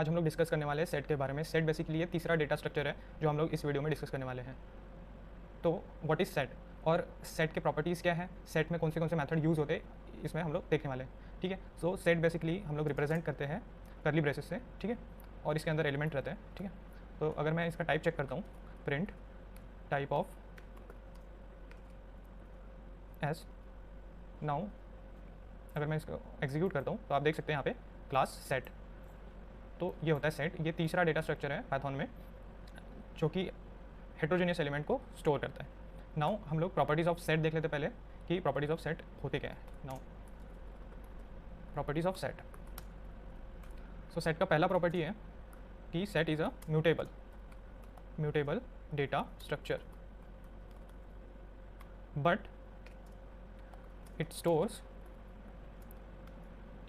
आज हम लोग डिस्कस करने वाले हैं सेट के बारे में। सेट बेसिकली ये तीसरा डेटा स्ट्रक्चर है जो हम लोग इस वीडियो में डिस्कस करने वाले हैं। तो व्हाट इज़ सेट और सेट के प्रॉपर्टीज़ क्या है, सेट में कौन से मेथड यूज़ होते हैं, इसमें हम लोग देखने वाले हैं। ठीक है, सो सेट बेसिकली हम लोग रिप्रेजेंट करते हैं करली ब्रेसेस से। ठीक है, और इसके अंदर एलिमेंट रहते हैं। ठीक है, तो अगर मैं इसका टाइप चेक करता हूँ, print type of S, now अगर मैं इसको एग्जीक्यूट करता हूँ तो आप देख सकते हैं यहाँ पे क्लास सेट। तो ये होता है सेट। ये तीसरा डेटा स्ट्रक्चर है पाइथन में जो कि हेट्रोजेनियस एलिमेंट को स्टोर करता है। नाउ हम लोग प्रॉपर्टीज़ ऑफ सेट देख लेते पहले कि प्रॉपर्टीज़ ऑफ सेट होते क्या है। Now properties of set, so set का पहला प्रॉपर्टी है कि set is a mutable data structure but it stores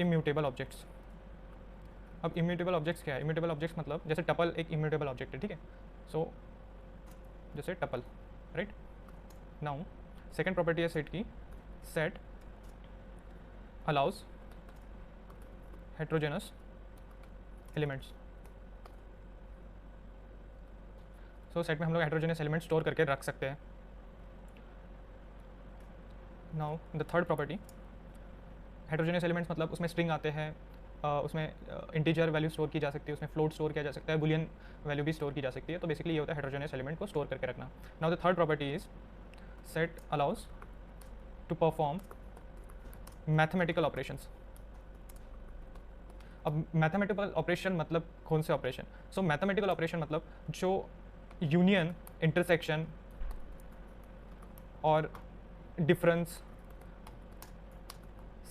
immutable objects. अब इम्यूटेबल ऑब्जेक्ट्स क्या है? इम्यूटेबल ऑब्जेक्ट्स मतलब जैसे टपल एक इम्यूटेबल ऑब्जेक्ट है। ठीक है, सो जैसे tuple, right. Now second property है सेट की, सेट अलाउज हेट्रोजेनस एलिमेंट्स। सो सेट में हम लोग हेट्रोजेनस एलिमेंट स्टोर करके रख सकते हैं। Now the third property, heterogeneous elements मतलब उसमें स्ट्रिंग आते हैं, उसमें इंटीजर वैल्यू स्टोर की जा सकती है, उसमें फ्लोट स्टोर किया जा सकता है, बुलियन वैल्यू भी स्टोर की जा सकती है। तो बेसिकली ये होता है हेट्रोजेनस एलिमेंट को स्टोर करके रखना। Now the third property is set allows to perform mathematical operations. अब मैथमेटिकल ऑपरेशन मतलब कौन से ऑपरेशन? सो मैथमेटिकल ऑपरेशन मतलब जो यूनियन, इंटरसेक्शन और डिफरेंस,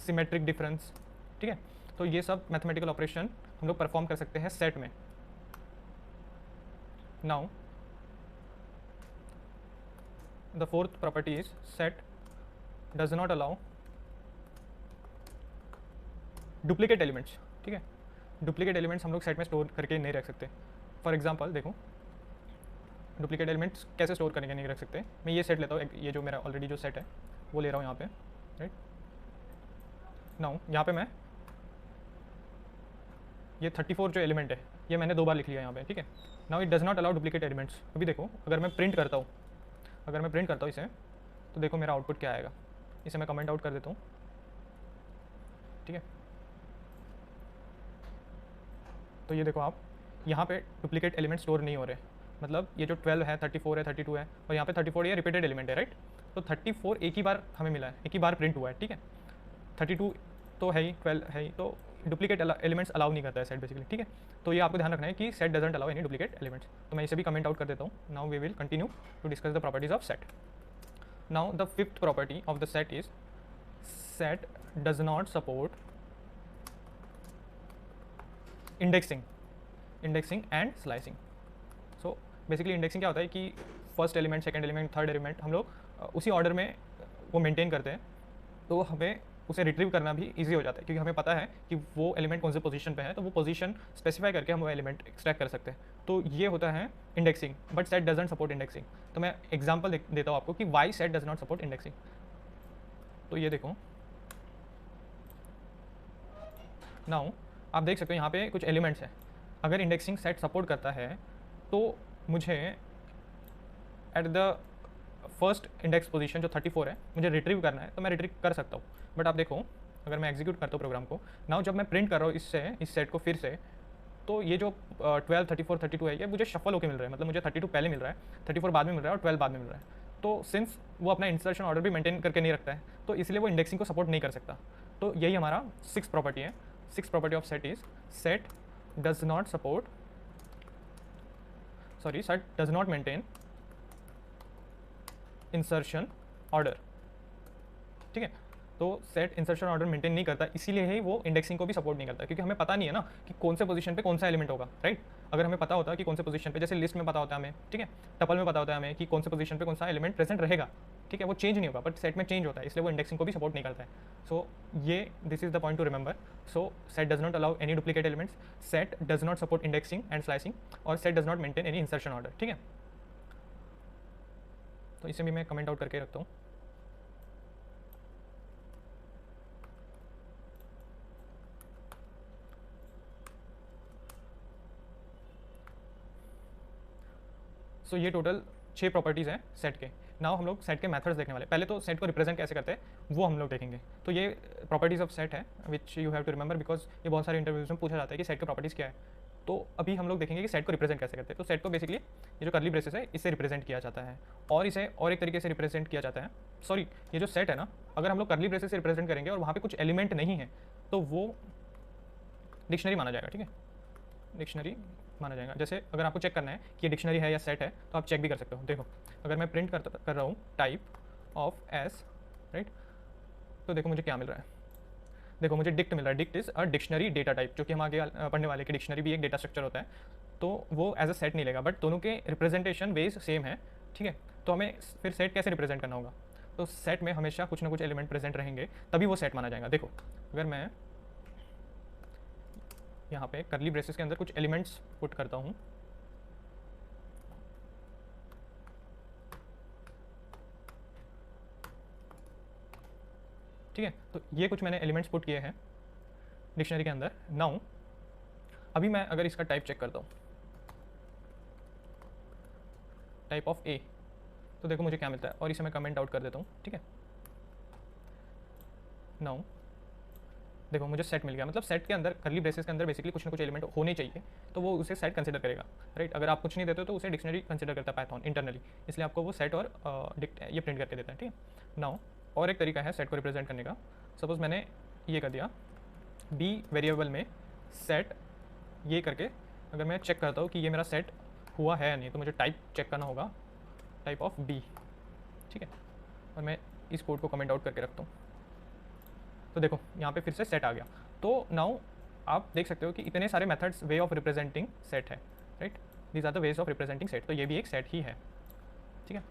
सिमेट्रिक डिफरेंस, ठीक है, तो ये सब मैथमेटिकल ऑपरेशन हम लोग परफॉर्म कर सकते हैं सेट में। Now the fourth property is set does not allow duplicate elements. ठीक है, डुप्लीकेट एलिमेंट्स हम लोग सेट में स्टोर करके नहीं रख सकते। फॉर एग्जांपल देखो, डुप्लीकेट एलिमेंट्स कैसे स्टोर करके नहीं रख सकते। मैं ये सेट लेता हूँ, ये जो मेरा ऑलरेडी जो सेट है वो ले रहा हूँ यहाँ पे, राइट। नाउ यहाँ पे मैं ये 34 जो एलिमेंट है ये मैंने 2 बार लिख लिया यहाँ पे। ठीक है, now it does not allow duplicate elements. अभी देखो, अगर मैं प्रिंट करता हूँ इसे, तो देखो मेरा आउटपुट क्या आएगा। इसे मैं कमेंट आउट कर देता हूँ। ठीक है, तो ये देखो आप, यहाँ पे डुप्लीकेट एलिमेंट स्टोर नहीं हो रहे। मतलब ये जो 12 है, 34 है, 32 है, और यहाँ पे 34 ये रिपीटेड एलिमेंट है, राइट। तो 34 एक ही बार हमें मिला है, एक ही बार प्रिंट हुआ है। ठीक है, 32 तो है ही, 12 है ही, तो डुप्लीकेट एलिमेंट्स अलाउ नहीं करता है सेट बेसिकली। ठीक है, तो ये आपको ध्यान रखना है कि set doesn't allow any duplicate elements. तो मैं इसे भी कमेंट आउट कर देता हूँ। Now we will continue to discuss the properties of set. Now the fifth property of the set is set does not support indexing and slicing. So basically indexing क्या होता है कि first element, second element, third element हम लोग उसी order में वो maintain करते हैं, तो हमें उसे रिट्रीव करना भी इजी हो जाता है क्योंकि हमें पता है कि वो एलिमेंट कौन से पोजीशन पे है, तो वो पोजीशन स्पेसिफाई करके हम वो एलिमेंट एक्सट्रैक्ट कर सकते हैं। तो ये होता है indexing, but set doesn't support indexing. तो मैं एग्जांपल देता हूँ आपको कि why set does not support indexing. तो ये देखो, नाउ आप देख सकते हो यहाँ पे कुछ एलिमेंट्स हैं। अगर इंडेक्सिंग सेट सपोर्ट करता है तो मुझे at the first index position जो 34 है मुझे रिट्रीव करना है, तो मैं रिट्रीव कर सकता हूँ। बट आप देखो, अगर मैं एग्जीक्यूट करता हूँ प्रोग्राम को, नाउ जब मैं प्रिंट कर रहा हूँ इस सेट को फिर से, तो ये जो 12, 34, 32 है ये मुझे शफल होकर मिल रहा है। मतलब मुझे 32 पहले मिल रहा है, 34 बाद में मिल रहा है और 12 बाद में मिल रहा है। तो सिंस वो अपना इंसर्शन ऑर्डर भी मेंटेन करके नहीं रखता है, तो इसलिए वो इंडेक्सिंग को सपोर्ट नहीं कर सकता। तो यही हमारा 6th प्रॉपर्टी है। 6th property of set is set does not support, sorry, set does not maintain insertion order. ठीक है, तो सेट इंसर्शन ऑर्डर मेंटेन नहीं करता, इसीलिए ही वो इंडेक्सिंग को भी सपोर्ट नहीं करता, क्योंकि हमें पता नहीं है ना कि कौन से पोजीशन पे कौन सा एलिमेंट होगा, राइट। अगर हमें पता होता कि कौन से पोजीशन पे, जैसे लिस्ट में पता होता है हमें, ठीक है, टपल में पता होता है हमें कि कौन से पोजीशन पे कौन सा एलिमेंट प्रेजेंट रहेगा, ठीक है, वो चेंज नहीं होगा, बट सेट में चेंज होता है, इसलिए वो इंडेक्सिंग को भी सपोर्ट नहीं करता है। सो ये this is the point to remember. So set does not allow any duplicate elements, set does not support indexing and slicing, और set does not maintain any insertion order. ठीक है, तो इसे भी मैं कमेंट आउट करके रखता हूँ। सो ये टोटल 6 प्रॉपर्टीज़ हैं सेट के। नाउ हम लोग सेट के मेथड्स देखने वाले, पहले तो सेट को रिप्रेजेंट कैसे करते हैं वो हम लोग देखेंगे। तो ये प्रॉपर्टीज़ ऑफ सेट है which you have to remember, because ये बहुत सारे इंटरव्यूज में पूछा जाता है कि सेट की प्रॉपर्टीज़ क्या है। तो अभी हम लोग देखेंगे कि सेट को रिप्रेजेंट कैसे करते हैं। तो सेट को बेसिकली ये जो कर्ली ब्रेसेस है इससे रिप्रेजेंट किया जाता है, और इसे और एक तरीके से रिप्रेजेंट किया जाता है। सॉरी, ये जो सेट है ना, अगर हम लोग कर्ली ब्रेसेस से रिप्रेजेंट करेंगे और वहाँ पे कुछ एलिमेंट नहीं है तो वो डिक्शनरी माना जाएगा। ठीक है, डिक्शनरी माना जाएगा। जैसे अगर आपको चेक करना है कि ये डिक्शनरी है या सेट है तो आप चेक भी कर सकते हो। देखो, अगर मैं प्रिंट कर रहा हूँ टाइप ऑफ एस, राइट, तो देखो मुझे क्या मिल रहा है। देखो मुझे डिक्ट मिल रहा है। Dict is a dictionary data type, जो कि हम आगे पढ़ने वाले कि डिक्शनरी भी एक डेटा स्ट्रक्चर होता है, तो वो एज अ सेट नहीं लेगा, बट दोनों के रिप्रेजेंटेशन वेज सेम है। ठीक है, तो हमें फिर सेट कैसे रिप्रेजेंट करना होगा, तो सेट में हमेशा कुछ ना कुछ एलिमेंट प्रेजेंट रहेंगे तभी वो सेट माना जाएगा। देखो, अगर मैं यहाँ पे करली ब्रेसेस के अंदर कुछ एलिमेंट्स पुट करता हूँ, ठीक है, तो ये कुछ मैंने एलिमेंट्स पुट किए हैं डिक्शनरी के अंदर। नाउ अभी मैं अगर इसका टाइप चेक करता हूँ, टाइप ऑफ ए, तो देखो मुझे क्या मिलता है, और इसे मैं कमेंट आउट कर देता हूँ। ठीक है, नाउ देखो मुझे सेट मिल गया। मतलब सेट के अंदर करली ब्रेसेस के अंदर बेसिकली कुछ ना कुछ एलिमेंट होने चाहिए, तो वो उसे सेट कंसिडर करेगा, राइट। अगर आप कुछ नहीं देते हो तो उसे डिक्शनरी कंसिडर करता है पाइथन इंटरनली, इसलिए आपको वो सेट और ये प्रिंट करके देता है। ठीक है, नाउ और एक तरीका है सेट को रिप्रेजेंट करने का। सपोज मैंने ये कर दिया बी वेरिएबल में सेट, ये करके अगर मैं चेक करता हूँ कि ये मेरा सेट हुआ है या नहीं, तो मुझे टाइप चेक करना होगा, टाइप ऑफ बी। ठीक है, और मैं इस कोड को कमेंट आउट करके रखता हूँ, तो देखो यहाँ पे फिर से सेट आ गया। तो नाउ आप देख सकते हो कि इतने सारे methods way of representing set है, right. These are the ways of representing set, तो ये भी एक सेट ही है। ठीक है,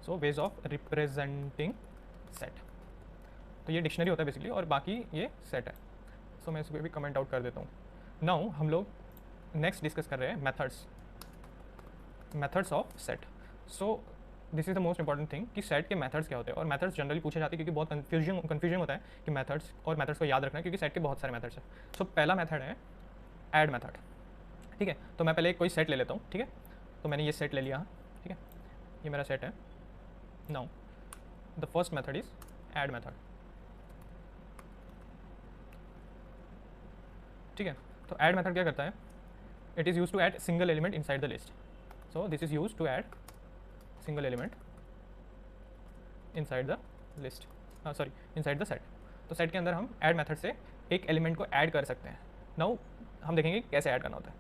so ways of representing set, तो ये डिक्शनरी होता है बेसिकली, और बाकी ये सेट है। सो मैं इसको भी कमेंट आउट कर देता हूँ। नाउ हम लोग नेक्स्ट डिस्कस कर रहे हैं methods of set. So this is the most important thing कि सेट के मेथड्स क्या होते हैं, और मेथड्स जनरली पूछे जाते हैं क्योंकि बहुत कन्फ्यूजन होता है कि मेथड्स को याद रखना है, क्योंकि सेट के बहुत सारे मेथड्स हैं। सो पहला मेथड है ऐड मेथड। ठीक है, तो मैं पहले कोई सेट ले लेता हूँ। ठीक है, तो मैंने ये सेट ले लिया। ठीक है, ये मेरा सेट है। Now the first method is add method. ठीक है, तो ऐड मेथड क्या करता है, it is use to add single element inside the list. So this is use to add single element inside the list, sorry inside the set. तो set के अंदर हम ऐड मेथड से एक एलिमेंट को ऐड कर सकते हैं। नाउ हम देखेंगे कैसे ऐड करना होता है।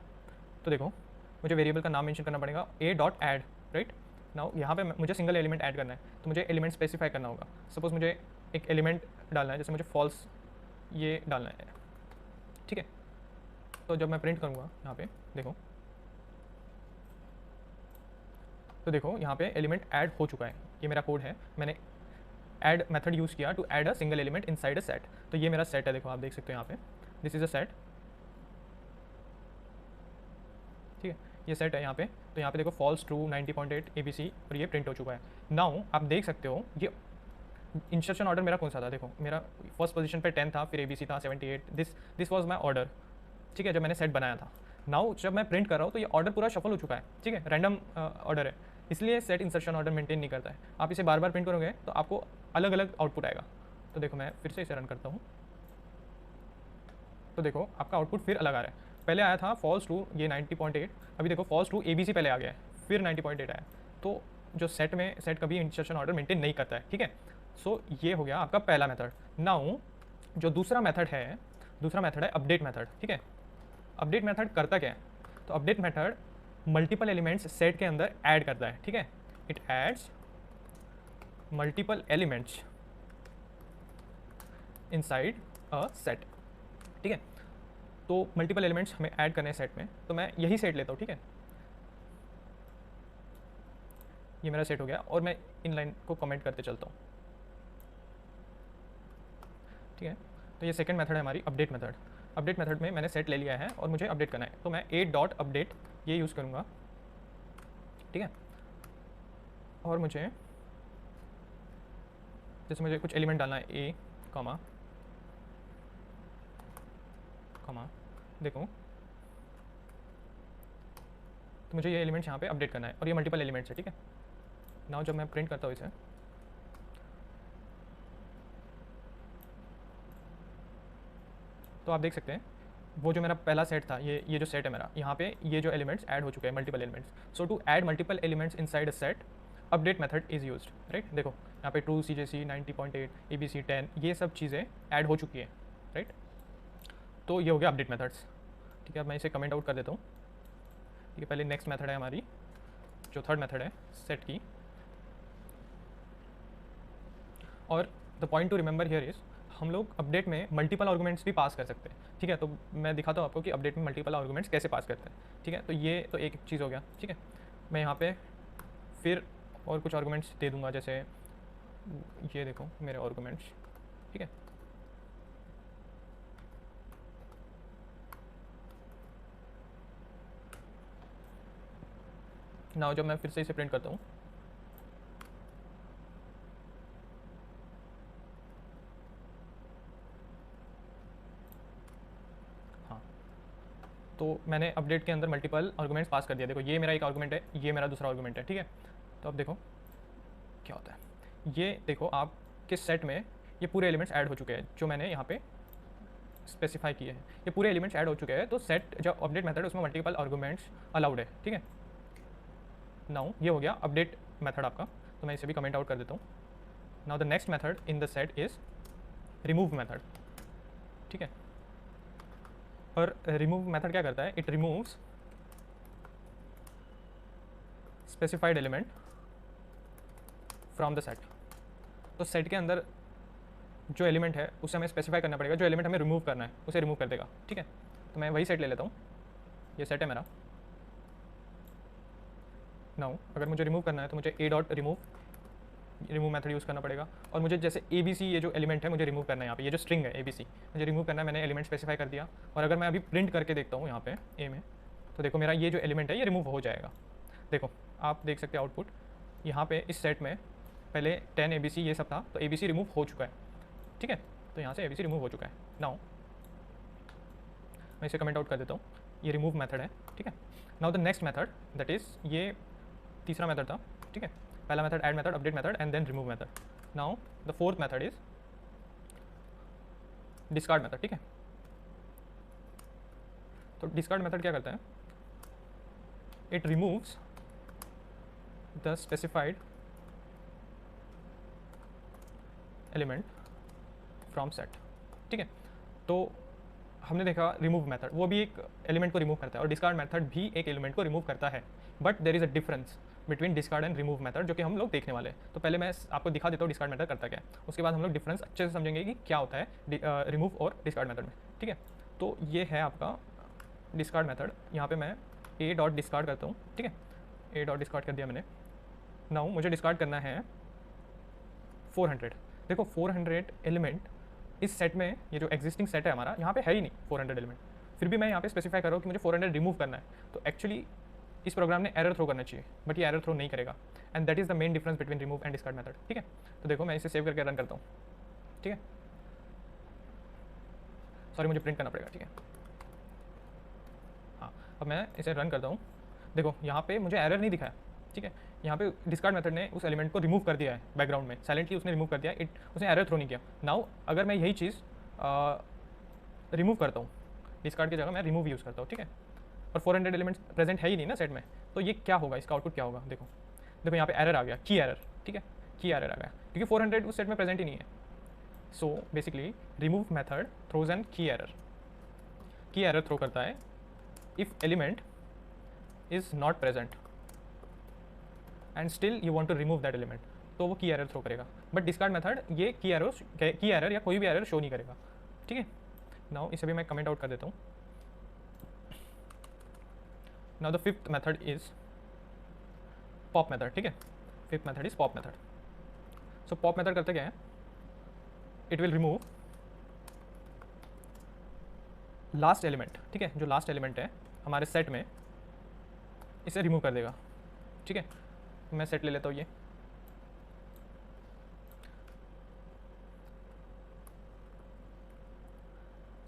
तो देखो, मुझे वेरिएबल का नाम मेंशन करना पड़ेगा, ए डॉट ऐड, राइट। नाउ यहाँ पे मुझे सिंगल एलिमेंट ऐड करना है, तो मुझे एलिमेंट स्पेसिफाई करना होगा। सपोज मुझे एक एलिमेंट डालना है, जैसे मुझे फॉल्स ये डालना है। ठीक है, तो जब मैं प्रिंट करूँगा यहाँ पे देखो, तो देखो यहाँ पे एलिमेंट ऐड हो चुका है। ये मेरा कोड है, मैंने ऐड मेथड यूज़ किया to add a single element inside a set. तो ये मेरा सेट है, देखो आप देख सकते हो यहाँ पे, दिस इज़ अ सेट। ठीक है, ये सेट है यहाँ पे। तो यहाँ पे देखो फॉल्स ट्रू 90.8 ABC, और ये प्रिंट हो चुका है। नाउ आप देख सकते हो ये इंस्ट्रक्शन ऑर्डर मेरा कौन सा था। देखो मेरा फर्स्ट पोजीशन पे 10 था, फिर ABC था 78। This was my order. ठीक है, जब मैंने सेट बनाया था। नाउ जब मैं प्रिंट कर रहा हूँ तो ये ऑर्डर पूरा शफल हो चुका है। ठीक है, रैंडम ऑर्डर है, इसलिए सेट इंसर्शन ऑर्डर मेंटेन नहीं करता है। आप इसे बार बार प्रिंट करोगे तो आपको अलग अलग आउटपुट आएगा। तो देखो मैं फिर से इसे रन करता हूँ, तो देखो आपका आउटपुट फिर अलग आ रहा है। पहले आया था फॉल्स टू ये 90.8, अभी देखो फॉल्स टू ABC पहले आ गया है, फिर 90.8 आया। तो जो सेट कभी इंसर्शन ऑर्डर मेंटेन नहीं करता है। ठीक है, सो ये हो गया आपका पहला मेथड। नाउ जो दूसरा मेथड है अपडेट मेथड। ठीक है, अपडेट मेथड करता क्या है, तो update method multiple elements set के अंदर ऐड करता है। ठीक है, it adds multiple elements inside a set. ठीक है, तो मल्टीपल एलिमेंट्स हमें ऐड करने हैं सेट में, तो मैं यही सेट लेता हूँ। ठीक है, ये मेरा सेट हो गया, और मैं इन लाइन को कमेंट करते चलता हूँ। ठीक है, तो ये सेकंड मेथड है हमारी अपडेट मेथड। अपडेट मेथड में मैंने सेट ले लिया है और मुझे अपडेट करना है, तो मैं ए डॉट अपडेट ये यूज़ करूँगा। ठीक है, और मुझे जैसे मुझे कुछ एलिमेंट डालना है, ए कॉमा देखो, तो मुझे ये एलिमेंट्स यहाँ पे अपडेट करना है और ये मल्टीपल एलिमेंट्स है, ठीक है। नाउ जब मैं प्रिंट करता हूँ इसे, तो आप देख सकते हैं वो जो मेरा पहला सेट था, ये जो सेट है मेरा, यहाँ पे ये जो एलिमेंट्स ऐड हो चुके हैं, multiple elements. So to add multiple elements inside a set, update method is used, right. देखो यहाँ पे ट्रू, CJC 90.8, ABC 10, ये सब चीज़ें ऐड हो चुकी है, राइट। तो ये हो गया अपडेट मेथड्स, ठीक है। अब मैं इसे कमेंट आउट कर देता हूँ, ठीक है। पहले नेक्स्ट मेथड है हमारी, जो थर्ड मेथड है सेट की। और the point to remember here is, हम लोग अपडेट में मल्टीपल आर्गुमेंट्स भी पास कर सकते हैं, ठीक है। तो मैं दिखाता हूँ आपको कि अपडेट में मल्टीपल आर्गुमेंट्स कैसे पास करते हैं, ठीक है। तो ये तो एक चीज़ हो गया, ठीक है। मैं यहाँ पे फिर और कुछ आर्गुमेंट्स दे दूंगा, जैसे ये देखो मेरे आर्गुमेंट्स, ठीक है। नाउ जब मैं फिर से इसे प्रिंट करता हूँ, हाँ, तो मैंने अपडेट के अंदर मल्टीपल आर्गुमेंट्स पास कर दिया। देखो ये मेरा एक आर्गुमेंट है, ये मेरा दूसरा आर्गुमेंट है, ठीक है। तो अब देखो क्या होता है, ये देखो आपके सेट में ये पूरे एलिमेंट्स ऐड हो चुके हैं जो मैंने यहाँ पे स्पेसिफाई किए हैं। ये पूरे एलिमेंट्स ऐड हो चुके हैं, तो सेट जो अपडेट मेथड है उसमें मल्टीपल आर्गुमेंट्स अलाउड है, ठीक है। नाउ ये हो गया अपडेट मेथड आपका, तो मैं इसे भी कमेंट आउट कर देता हूँ। Now the next method in the set is remove method, ठीक है। और रिमूव मेथड क्या करता है, it removes specified element from the set. तो सेट के अंदर जो एलिमेंट है उसे हमें स्पेसिफाई करना पड़ेगा, जो एलिमेंट हमें रिमूव करना है उसे रिमूव कर देगा, ठीक है। तो मैं वही सेट ले लेता हूँ, ये सेट है मेरा। नाउ अगर मुझे रिमूव करना है तो मुझे रिमूव मेथड यूज़ करना पड़ेगा। और मुझे जैसे ABC ये जो एलिमेंट है मुझे रिमूव करना है, यहाँ पे ये जो स्ट्रिंग है ABC मुझे रिमूव करना है, मैंने एलिमेंट स्पेसिफाई कर दिया। और अगर मैं अभी प्रिंट करके देखता हूँ यहाँ पे A में, तो देखो मेरा ये जो एलिमेंट है ये रिमूव हो जाएगा। देखो आप देख सकते हैं आउटपुट, यहाँ पे इस सेट में पहले 10 ABC ये सब था, तो ABC रिमूव हो चुका है, ठीक है। तो यहाँ से ABC रिमूव हो चुका है। नाउ मैं इसे कमेंट आउट कर देता हूँ, ये रिमूव मेथड है, ठीक है। Now the next method that is, ये तीसरा मेथड था, ठीक है। पहला method add method, update method and then remove method. Now the fourth method is discard method, ठीक है। तो डिस्कार्ड मेथड क्या करता है, it removes the specified element from set, ठीक है। तो हमने देखा रिमूव मेथड वो भी एक एलिमेंट को रिमूव करता है और डिस्कार्ड मेथड भी एक एलिमेंट को रिमूव करता है, but there is a difference between discard and remove method, जो कि हम लोग देखने वाले हैं। तो पहले मैं आपको दिखा देता हूँ डिस्कार्ड मेथड करता क्या है, उसके बाद हम लोग डिफरेंस अच्छे से समझेंगे कि क्या होता है रिमूव और डिस्कार्ड मेथड में, ठीक है। तो ये है आपका डिस्कार्ड मेथड। यहाँ पे मैं A डॉट डिस्कार्ड करता हूँ, ठीक है। A डॉट डिस्कार्ड कर दिया मैंने। नाउ मुझे डिस्कार्ड करना है 400। देखो 400 एलिमेंट इस सेट में, ये जो एग्जिस्टिंग सेट है हमारा, यहाँ पे है ही नहीं 400 एलिमेंट, फिर भी मैं यहाँ पे स्पेसिफाई कर रहा हूँ कि मुझे 400 रिमूव करना है। तो एक्चुअली इस प्रोग्राम ने एरर थ्रो करना चाहिए, बट ये एरर थ्रो नहीं करेगा, and that is the main difference between remove and discard method, ठीक है। तो देखो मैं इसे सेव करके रन करता हूँ, ठीक है। सॉरी मुझे प्रिंट करना पड़ेगा, ठीक है। हाँ अब मैं इसे रन करता हूँ, देखो यहाँ पे मुझे एरर नहीं दिखाया, ठीक है। यहाँ पे डिस्कार्ड मेथड ने उस एलिमेंट को रिमूव कर दिया है, बैकग्राउंड में साइलेंटली उसने रिमूव कर दिया, उसने एरर थ्रो नहीं किया। नाउ अगर मैं यही चीज़ रिमूव करता हूँ, डिस्कार्ड की जगह मैं रिमूव यूज़ करता हूँ, ठीक है। और 400 एलिमेंट्स प्रेजेंट है ही नहीं ना सेट में, तो ये क्या होगा, इसका आउटपुट क्या होगा। देखो देखो यहाँ पे एरर आ गया, की एरर, ठीक है, की एरर आ गया क्योंकि 400 उस सेट में प्रेजेंट ही नहीं है। So basically remove method throws an key error throw करता है if element is not present and still you want to remove that element, तो वो की एरर थ्रो करेगा। बट डिस्कार्ड मेथड ये की एरर या कोई भी एरर शो नहीं करेगा, ठीक है। नाउ इसे भी मैं कमेंट आउट कर देता हूँ। Now the fifth method is pop method, ठीक है। Fifth method is pop method. So pop method करते क्या है, it will remove last element, ठीक है। जो लास्ट एलिमेंट है हमारे सेट में, इसे रिमूव कर देगा, ठीक है। मैं सेट ले लेता हूँ ये,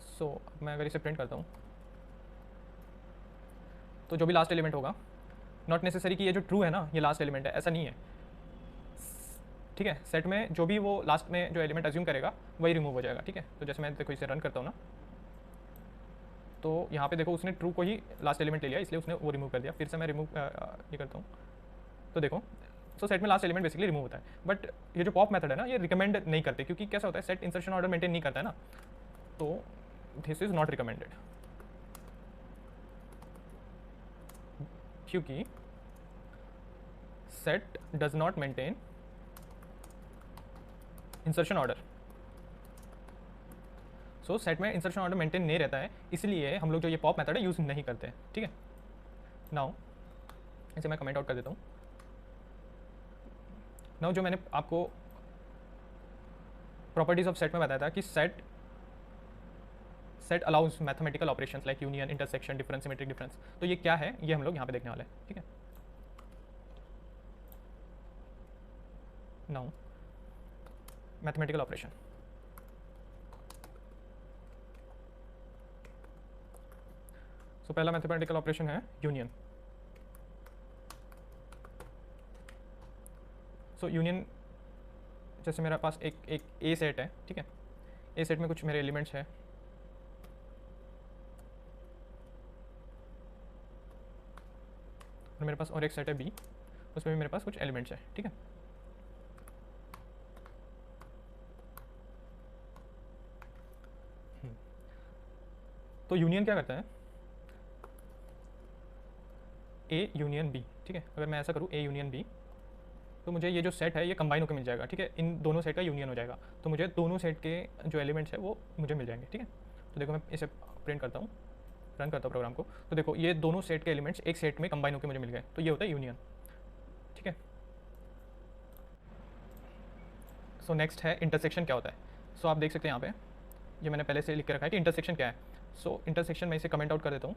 सो मैं अगर इसे प्रिंट करता हूँ तो जो भी लास्ट एलिमेंट होगा, नॉट नेसेसरी कि ये जो ट्रू है ना ये लास्ट एलिमेंट है, ऐसा नहीं है, ठीक है। सेट में जो भी वो लास्ट में जो एलिमेंट अज्यूम करेगा वही रिमूव हो जाएगा, ठीक है। तो जैसे मैं देखो इसे रन करता हूँ ना, तो यहाँ पे देखो उसने ट्रू को ही लास्ट एलिमेंट ले लिया, इसलिए उसने वो रिमूव कर दिया। फिर से मैं रिमूव ये करता हूँ, तो देखो सो सेट में लास्ट एलिमेंट बेसिकली रिमूव होता है। बट ये जो पॉप मेथड है ना ये रिकमेंड नहीं करते, क्योंकि कैसा होता है सेट इंसर्शन ऑर्डर मेंटेन नहीं करता है ना, तो दिस इज नॉट रिकमेंडेड, क्योंकि set does not maintain insertion order. So set में इंसर्शन ऑर्डर मेंटेन नहीं रहता है, इसलिए हम लोग जो ये पॉप मेथड है यूज़ नहीं करते हैं, ठीक है। नाउ इसे मैं कमेंट आउट कर देता हूँ। नाउ जो मैंने आपको प्रॉपर्टीज ऑफ सेट में बताया था कि set allows mathematical operations like union, intersection, difference, symmetric difference, तो ये क्या है ये हम लोग यहाँ पे देखने वाले हैं, ठीक है। नाउ मैथमेटिकल ऑपरेशन, सो पहला मैथमेटिकल ऑपरेशन है यूनियन। सो यूनियन, जैसे मेरे पास एक ए सेट है, ठीक है। ए सेट में कुछ मेरे एलिमेंट्स हैं, और मेरे पास और एक सेट है बी, उसमें भी मेरे पास कुछ एलिमेंट्स हैं, ठीक है। तो यूनियन क्या करता है, ए यूनियन बी, ठीक है। अगर मैं ऐसा करूँ ए यूनियन बी, तो मुझे ये जो सेट है ये कंबाइन होकर मिल जाएगा, ठीक है। इन दोनों सेट का यूनियन हो जाएगा, तो मुझे दोनों सेट के जो एलिमेंट्स है वो मुझे मिल जाएंगे, ठीक है। तो देखो मैं इसे प्रिंट करता हूँ, रन करता हूँ प्रोग्राम को, तो देखो ये दोनों सेट के एलिमेंट्स एक सेट में कंबाइन होकर मुझे मिल गए, तो ये होता है यूनियन, ठीक है। सो नेक्स्ट है इंटरसेक्शन, क्या होता है। सो आप देख सकते हैं यहाँ पे ये मैंने पहले से लिख के रखा है कि इंटरसेक्शन क्या है। सो इंटरसेक्शन मैं इसे कमेंट आउट कर देता हूँ।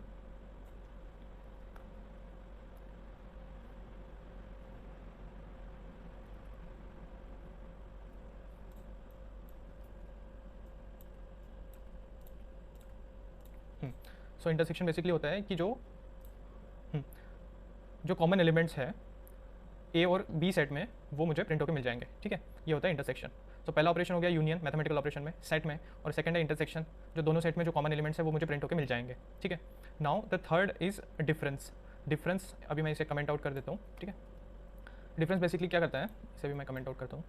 सो इंटरसेक्शन बेसिकली होता है कि जो कॉमन एलिमेंट्स है ए और बी सेट में वो मुझे प्रिंट होकर मिल जाएंगे, ठीक है। ये होता है इंटरसेक्शन। तो पहला ऑपरेशन हो गया यूनियन मैथमेटिकल ऑपरेशन में सेट में, और सेकंड है इंटरसेक्शन, जो दोनों सेट में जो कॉमन एलिमेंट्स है वो मुझे प्रिंट होकर मिल जाएंगे, ठीक है। Now the third is difference. Difference अभी मैं इसे कमेंट आउट कर देता हूँ, ठीक है। डिफरेंस बेसिकली क्या करता है, इसे भी मैं कमेंट आउट करता हूँ।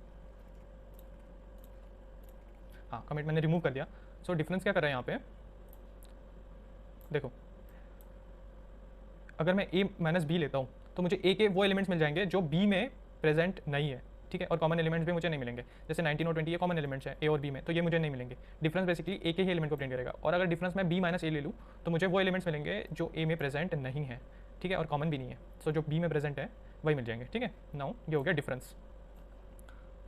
हाँ, कमेंट मैंने रिमूव कर दिया। सो डिफरेंस क्या कर रहा है यहाँ पे, देखो अगर मैं ए माइनस बी लेता हूँ तो मुझे ए के वो एलिमेंट्स मिल जाएंगे जो बी में प्रेजेंट नहीं है, ठीक है। और कॉमन एलिमेंट्स भी मुझे नहीं मिलेंगे, जैसे 19 और 20 ये कॉमन एलिमेंट्स हैं ए और बी में, तो ये मुझे नहीं मिलेंगे। डिफरेंस बेसिकली ए के ही एलिमेंट को प्रिंट करेगा, और अगर डिफरेंस मैं बी माइनस ए ले लूँ तो मुझे वो एलिमेंट्स मिलेंगे जो ए में प्रेजेंट नहीं है, ठीक है, और कॉमन भी नहीं है। सो जो बी में प्रेजेंट है वही मिल जाएंगे, ठीक है। नाउ ये हो गया डिफरेंस।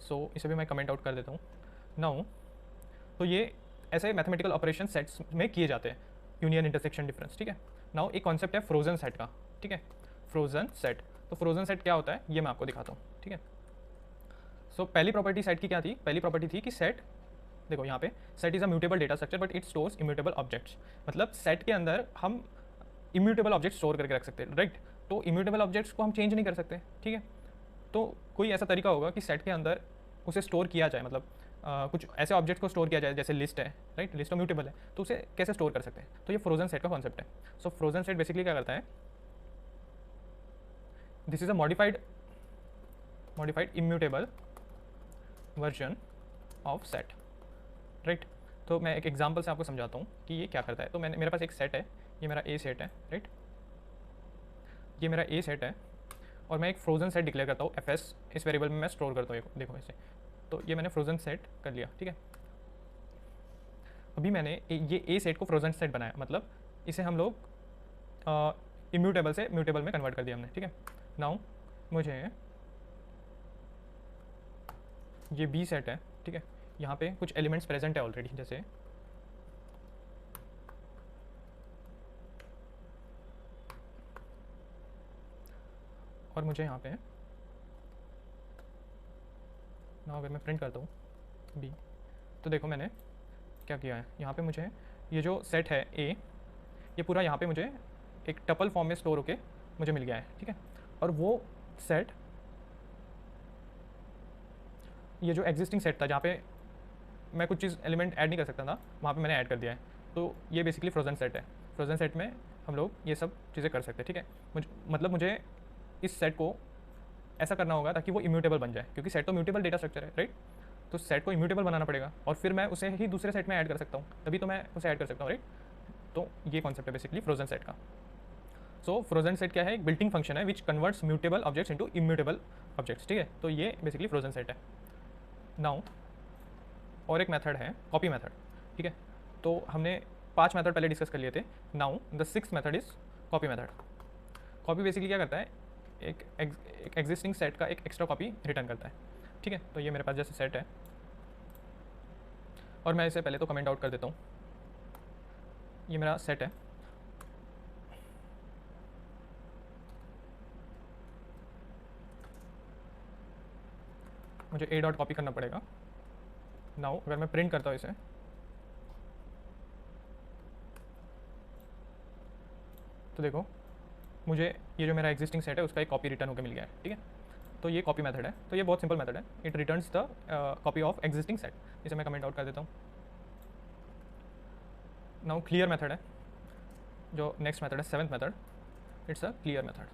सो इसे भी मैं कमेंट आउट कर देता हूँ। नाउ तो ये ऐसे मैथमेटिकल ऑपरेशन सेट्स में किए जाते हैं, यूनियन, इंटरसेक्शन, डिफरेंस, ठीक है। नाउ एक कॉन्सेप्ट है फ्रोजन सेट का, ठीक है। फ्रोजन सेट, तो फ्रोजन सेट क्या होता है ये मैं आपको दिखाता हूँ, ठीक है। सो पहली प्रॉपर्टी सेट की क्या थी, पहली प्रॉपर्टी थी कि सेट, देखो यहाँ पे set is a mutable data structure but it stores immutable objects, मतलब सेट के अंदर हम इम्यूटेबल ऑब्जेक्ट स्टोर करके रख सकते हैं, राइट। तो इम्यूटेबल ऑब्जेक्ट्स को हम चेंज नहीं कर सकते, ठीक है। तो कोई ऐसा तरीका होगा कि सेट के अंदर उसे स्टोर किया जाए, मतलब कुछ ऐसे ऑब्जेक्ट को स्टोर किया जाए, जैसे लिस्ट है, राइट, लिस्ट तो म्यूटेबल है, तो उसे कैसे स्टोर कर सकते हैं, तो ये फ्रोजन सेट का कॉन्सेप्ट है। सो फ्रोजन सेट बेसिकली क्या करता है, this is a modified immutable version of set, right. तो मैं एक एग्जांपल से आपको समझाता हूँ कि ये क्या करता है। तो मेरे पास एक सेट है, ये मेरा ए सेट है, राइट, ये मेरा ए सेट है, और मैं एक फ्रोजन सेट डिक्लेयर करता हूँ एफ एस, इस वेरिएबल में मैं स्टोर करता हूँ, देखो ऐसे। तो ये मैंने फ्रोजन सेट कर लिया, ठीक है। अभी मैंने ये ए सेट को फ्रोजन सेट बनाया, मतलब इसे हम लोग इम्यूटेबल से म्यूटेबल में कन्वर्ट कर दिया हमने, ठीक है। नाउ मुझे ये बी सेट है, ठीक है, यहाँ पे कुछ एलिमेंट्स प्रेजेंट है ऑलरेडी, जैसे और मुझे यहाँ पे ना, अगर मैं प्रिंट करता हूँ बी, तो देखो मैंने क्या किया है, यहाँ पे मुझे ये जो सेट है ए, ये पूरा यहाँ पे मुझे एक टपल फॉर्म में स्टोर होके मुझे मिल गया है, ठीक है। और वो सेट, ये जो एग्जिस्टिंग सेट था जहाँ पे मैं कुछ चीज़ एलिमेंट ऐड नहीं कर सकता था, वहाँ पे मैंने ऐड कर दिया है। तो ये बेसिकली फ्रोजन सेट है। फ्रोजन सेट में हम लोग ये सब चीज़ें कर सकते हैं, ठीक है। मतलब मुझे इस सेट को ऐसा करना होगा ताकि वो इम्यूटेबल बन जाए, क्योंकि सेट तो म्यूटेबल डेटा स्ट्रक्चर है, राइट। तो सेट को इम्यूटेबल बनाना पड़ेगा और फिर मैं उसे ही दूसरे सेट में ऐड कर सकता हूँ, तभी तो मैं उसे ऐड कर सकता हूँ, राइट। तो ये कॉन्सेप्ट है बेसिकली फ्रोजन सेट का। सो फ्रोजन सेट क्या है, एक बिल्टिंग फंक्शन है which converts mutable objects into immutable objects, ठीक है। तो ये बेसिकली फ्रोजन सेट है। नाउ और एक मेथड है कॉपी मेथड, ठीक है। तो हमने 5 मेथड पहले डिस्कस कर लिए थे। Now the 6th method is copy method. Copy basically क्या करता है, एक एग्जिस्टिंग सेट का एक एक्स्ट्रा कॉपी रिटर्न करता है, ठीक है। तो ये मेरे पास जैसे सेट है और मैं इसे पहले तो कमेंट आउट कर देता हूँ। ये मेरा सेट है, मुझे ए डॉट कॉपी करना पड़ेगा। नाउ अगर मैं प्रिंट करता हूँ इसे, तो देखो मुझे ये जो मेरा एग्जिस्टिंग सेट है उसका एक कॉपी रिटर्न होकर मिल गया है, ठीक है। तो ये कॉपी मेथड है। तो ये बहुत सिंपल मेथड है, it returns the copy of existing set. इसे मैं कमेंट आउट कर देता हूँ। नाउ क्लियर मेथड है, जो नेक्स्ट मेथड है 7th method, it's a clear method.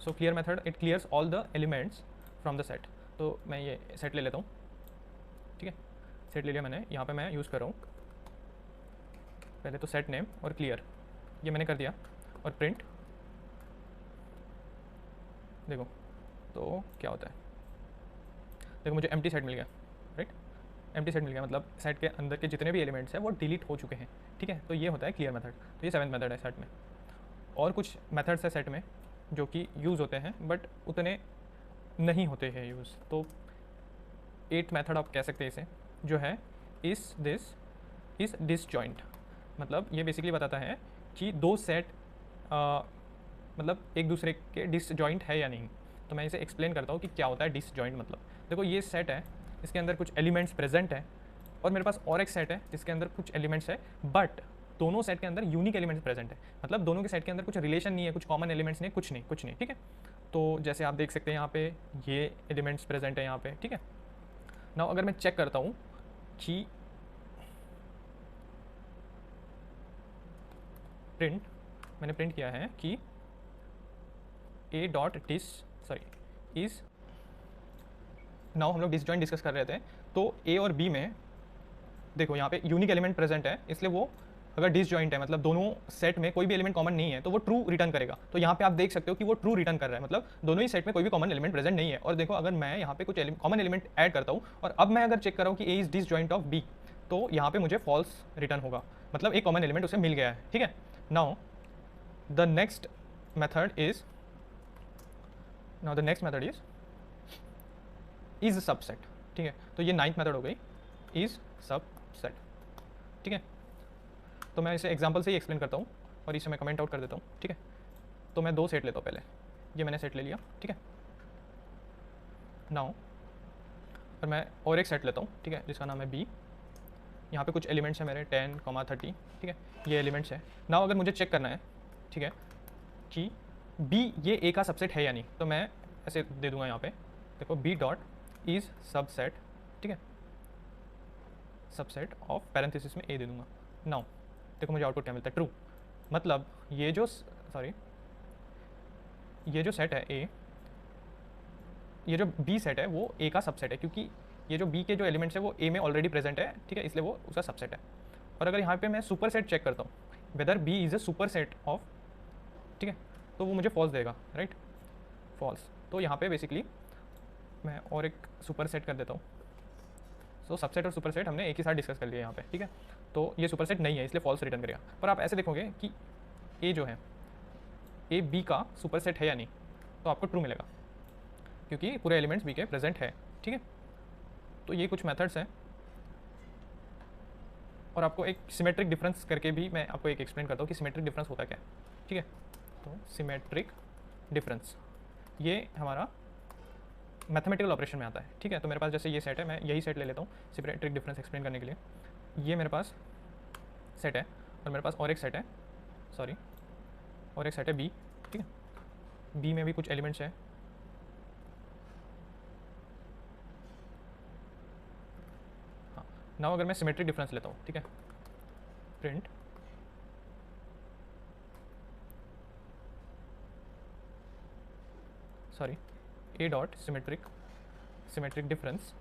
So clear method it clears all the elements from the set. तो मैं ये सेट ले लेता हूँ, ठीक है। सेट ले लिया मैंने, यहाँ पे मैं यूज़ कर रहा हूँ पहले तो सेट नेम और क्लियर, ये मैंने कर दिया। और प्रिंट, देखो तो क्या होता है, देखो मुझे एम्प्टी सेट मिल गया, राइट। एम्प्टी सेट मिल गया मतलब सेट के अंदर के जितने भी एलिमेंट्स हैं वो डिलीट हो चुके हैं, ठीक है। तो ये होता है क्लियर मेथड। तो ये 7th मेथड है सेट में। और कुछ मेथड्स है सेट में जो कि यूज़ होते हैं बट उतने नहीं होते हैं यूज़। तो 8th मेथड आप कह सकते हैं इसे, जो है इस डिसजॉइंट। मतलब ये बेसिकली बताता है कि दो सेट मतलब एक दूसरे के डिसजॉइंट है या नहीं। तो मैं इसे एक्सप्लेन करता हूँ कि क्या होता है डिसजॉइंट। मतलब देखो ये सेट है, इसके अंदर कुछ एलिमेंट्स प्रेजेंट है और मेरे पास और एक सेट है जिसके अंदर कुछ एलिमेंट्स है, बट दोनों सेट के अंदर यूनिक एलिमेंट्स प्रेजेंट है। मतलब दोनों के सेट के अंदर कुछ रिलेशन नहीं है, कुछ कॉमन एलिमेंट्स नहीं, कुछ नहीं, ठीक है। तो जैसे आप देख सकते हैं यहाँ पे ये एलिमेंट्स प्रेजेंट है यहाँ पे, ठीक है। नाउ अगर मैं चेक करता हूँ कि प्रिंट, मैंने प्रिंट किया है कि ए डॉट डिस सॉरी इज, नाउ हम लोग डिसजॉइंट डिस्कस कर रहे थे। तो ए और बी में देखो यहाँ पे यूनिक एलिमेंट प्रेजेंट है, इसलिए वो अगर डिसजॉइंट है मतलब दोनों सेट में कोई भी एलिमेंट कॉमन नहीं है तो वो ट्रू रिटर्न करेगा। तो यहाँ पे आप देख सकते हो कि वो ट्रू रिटर्न कर रहा है, मतलब दोनों ही सेट में कोई भी कॉमन एलिमेंट प्रेजेंट नहीं है। और देखो अगर मैं यहाँ पे कुछ कॉमन एलिमेंट ऐड करता हूँ और अब मैं अगर चेक कर रहा हूँ कि ए इज डिसजॉइंट ऑफ बी, तो यहाँ पे मुझे फॉल्स रिटर्न होगा, मतलब एक कॉमन एलिमेंट उसे मिल गया है, ठीक है। Now the next method is is subset, ठीक है। तो ये 9th मेथड हो गई, इज सबसेट, ठीक है। तो मैं इसे एग्जांपल से ही एक्सप्लेन करता हूँ और इसे मैं कमेंट आउट कर देता हूँ, ठीक है। तो मैं 2 सेट लेता हूँ पहले, ये मैंने सेट ले लिया, ठीक है। नाउ और मैं और एक सेट लेता हूँ, ठीक है, जिसका नाम है बी। यहाँ पे कुछ एलिमेंट्स हैं मेरे 10, 30, ठीक है, ये एलिमेंट्स हैं। नाउ अगर मुझे चेक करना है, ठीक है, कि बी ये ए का सबसेट है या नहीं, तो मैं ऐसे दे दूंगा यहाँ पे, देखो बी डॉट इज सबसेट, ठीक है, सबसेट ऑफ पैरेंथेसिस में ए दे दूंगा। नाउ देखो मुझे आउटपुट क्या मिलता है, ट्रू। मतलब ये जो सेट है ए, ये जो बी सेट है वो ए का सबसेट है, क्योंकि ये जो बी के जो एलिमेंट्स है वो ए में ऑलरेडी प्रेजेंट है, ठीक है, इसलिए वो उसका सबसेट है। और अगर यहाँ पे मैं सुपर सेट चेक करता हूँ whether B is a super set of, ठीक है, तो वो मुझे फॉल्स देगा, राइट, फॉल्स। तो यहाँ पे बेसिकली मैं और एक सुपर सेट कर देता हूँ। सो सबसेट और सुपर सेट हमने एक ही साथ डिस्कस कर लिया यहाँ पे, ठीक है। तो ये सुपर सेट नहीं है इसलिए फॉल्स रिटर्न करेगा। पर आप ऐसे देखोगे कि ए जो है ए बी का सुपर सेट है या नहीं, तो आपको ट्रू मिलेगा क्योंकि पूरे एलिमेंट्स बी के प्रेजेंट है, ठीक है। तो ये कुछ मेथड्स हैं और आपको एक सिमेट्रिक डिफरेंस करके भी मैं आपको एक एक्सप्लेन करता हूँ कि सिमेट्रिक डिफरेंस होता क्या है, ठीक है। तो सिमेट्रिक डिफरेंस ये हमारा मैथमेटिकल ऑपरेशन में आता है, ठीक है। तो मेरे पास जैसे ये सेट है, मैं यही सेट ले लेता हूँ सिमेट्रिक डिफरेंस एक्सप्लेन करने के लिए। ये मेरे पास सेट है और मेरे पास और एक सेट है, सॉरी और एक सेट है बी, ठीक है। बी में भी कुछ एलिमेंट्स हैं। हाँ, नाउ अगर मैं सिमेट्रिक डिफरेंस लेता हूँ, ठीक है, प्रिंट सॉरी ए डॉट सिमेट्रिक डिफरेंस,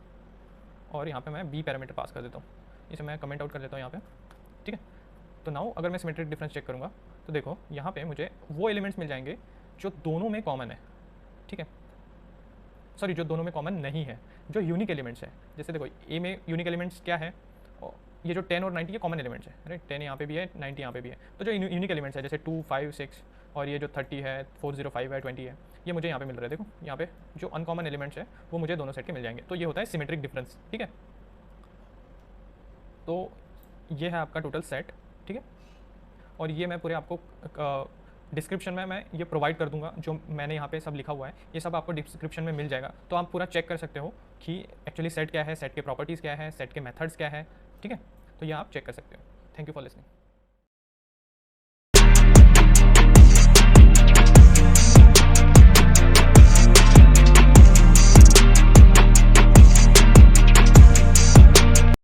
और यहाँ पे मैं बी पैरामीटर पास कर देता हूँ। इसे मैं कमेंट आउट कर देता हूँ यहाँ पे, ठीक है। तो नाउ अगर मैं सिमेट्रिक डिफरेंस चेक करूँगा तो देखो यहाँ पे मुझे वो एलिमेंट्स मिल जाएंगे जो दोनों में कॉमन है, ठीक है, सॉरी जो दोनों में कॉमन नहीं है, जो यूनिक एलिमेंट्स है। जैसे देखो ए में यूनिक एलिमेंट्स क्या है, और ये जो 10 और 90 ये कॉमन एलिमेंट्स है, राइट। 10 यहाँ पे भी है, 90 यहाँ पे भी है। तो जो यूनिक एलिमेंट्स है जैसे 2, 5, 6 और ये जो 30 है, 405 है, 20 है, ये मुझे यहाँ पे मिल रहा है। देखो यहाँ पे जो अनकॉमन एलिमेंट्स है वो मुझे दोनों सेट के मिल जाएंगे। तो ये होता है सिमेट्रिक डिफरेंस, ठीक है। तो ये है आपका टोटल सेट, ठीक है। और ये मैं पूरे आपको डिस्क्रिप्शन में मैं ये प्रोवाइड कर दूंगा, जो मैंने यहाँ पे सब लिखा हुआ है ये सब आपको डिस्क्रिप्शन में मिल जाएगा। तो आप पूरा चेक कर सकते हो कि एक्चुअली सेट क्या है, सेट के प्रॉपर्टीज़ क्या है, सेट के मेथड्स क्या है, ठीक है। तो ये आप चेक कर सकते हो। Thank you for listening.